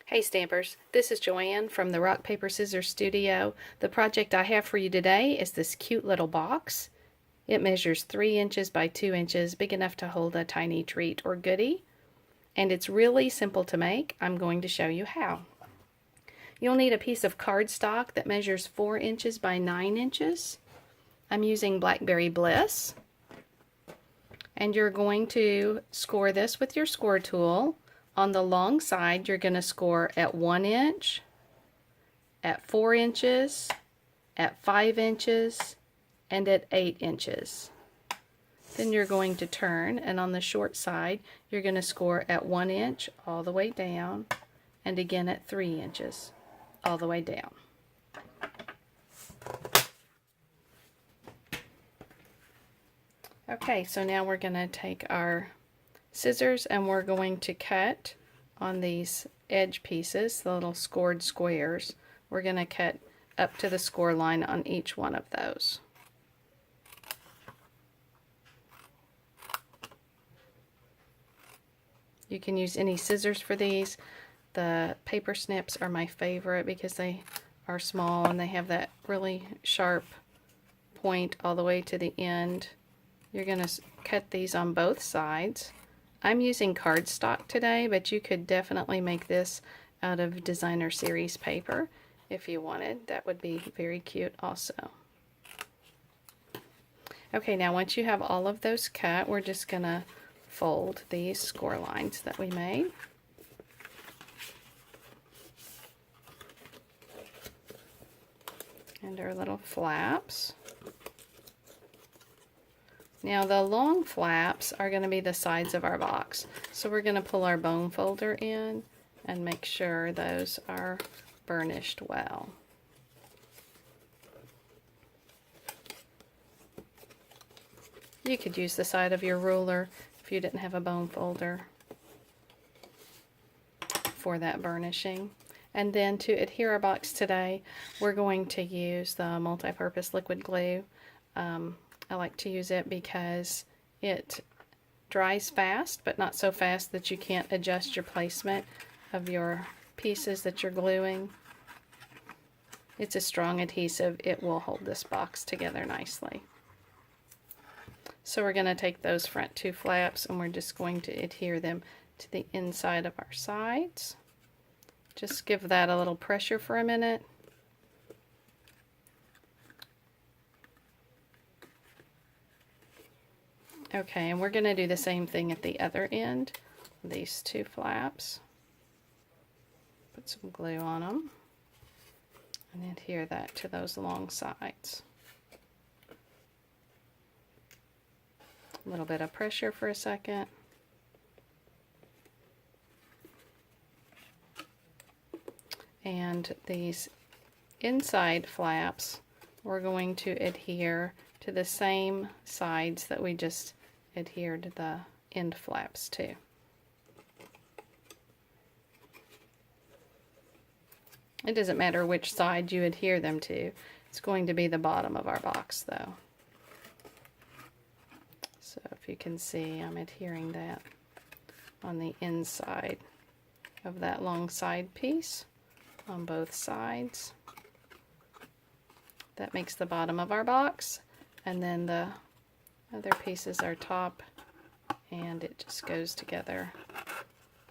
Hey Stampers, this is Joanne from the Rock Paper Scissors Studio. The project I have for you today is this cute little box. It measures 3 inches by 2 inches, big enough to hold a tiny treat or goodie. And it's really simple to make. I'm going to show you how. You'll need a piece of cardstock that measures 4 inches by 9 inches. I'm using Blackberry Bliss. And you're going to score this with your score tool. On the long side, you're going to score at 1 inch, at 4 inches, at 5 inches, and at 8 inches. Then you're going to turn, and on the short side, you're going to score at 1 inch all the way down, and again at 3 inches all the way down. Okay, so now we're going to take our scissors and we're going to cut on these edge pieces, the little scored squares. We're going to cut up to the score line on each one of those. You can use any scissors for these. The paper snips are my favorite because they are small and they have that really sharp point all the way to the end. You're going to cut these on both sides. I'm using cardstock today, but you could definitely make this out of designer series paper if you wanted. That would be very cute also. Okay, now once you have all of those cut, we're just going to fold these score lines that we made. And our little flaps. Now the long flaps are going to be the sides of our box. So we're going to pull our bone folder in and make sure those are burnished well. You could use the side of your ruler if you didn't have a bone folder for that burnishing. And then to adhere our box today, we're going to use the multi-purpose liquid glue. I like to use it because it dries fast, but not so fast that you can't adjust your placement of your pieces that you're gluing. It's a strong adhesive. It will hold this box together nicely. So we're going to take those front 2 flaps and we're just going to adhere them to the inside of our sides. Just give that a little pressure for a minute. Okay, and we're going to do the same thing at the other end. These 2 flaps. Put some glue on them and adhere that to those long sides. A little bit of pressure for a second. And these inside flaps, we're going to adhere to the same sides that we just adhered the end flaps to. It doesn't matter which side you adhere them to. It's going to be the bottom of our box though. So if you can see, I'm adhering that on the inside of that long side piece on both sides. That makes the bottom of our box, and then the other pieces are top, and it just goes together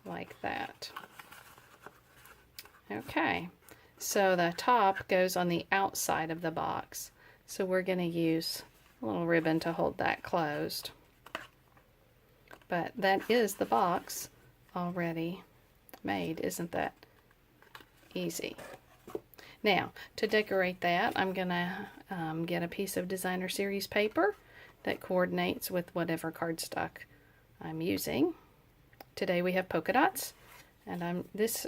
like that. Okay, so the top goes on the outside of the box, so we're going to use a little ribbon to hold that closed. But that is the box already made. Isn't that easy? Now, to decorate that, I'm going to get a piece of designer series paper that coordinates with whatever cardstock I'm using. Today we have polka dots, and this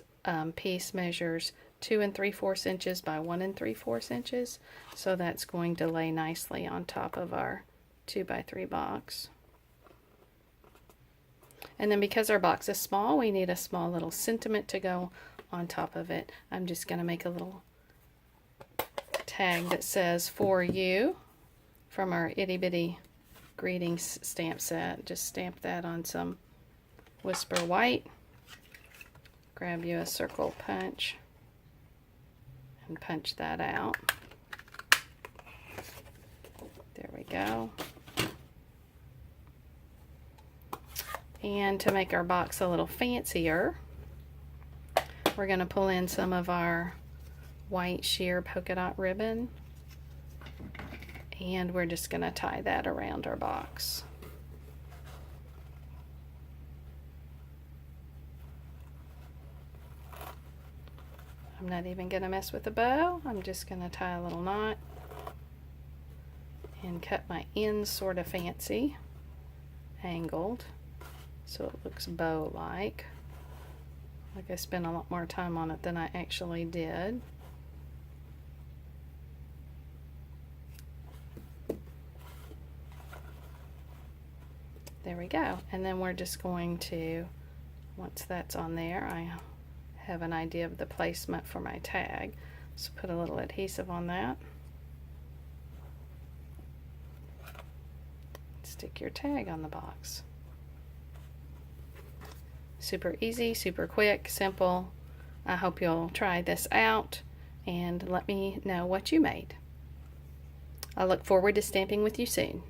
piece measures 2 3/4 inches by 1 3/4 inches, so that's going to lay nicely on top of our 2 by 3 box. And then because our box is small, we need a small little sentiment to go on top of it. I'm just going to make a little tag that says "For You" from our itty bitty greetings stamp set. Just stamp that on some Whisper White, grab you a circle punch and punch that out. There we go. And to make our box a little fancier, we're going to pull in some of our white sheer polka dot ribbon, and we're just going to tie that around our box. I'm not even going to mess with the bow. I'm just going to tie a little knot and cut my ends sort of fancy, angled, so it looks bow-like. Like I spent a lot more time on it than I actually did. There we go. And then we're just going to, once that's on there, I have an idea of the placement for my tag. So put a little adhesive on that. Stick your tag on the box. Super easy, super quick, simple. I hope you'll try this out and let me know what you made. I look forward to stamping with you soon.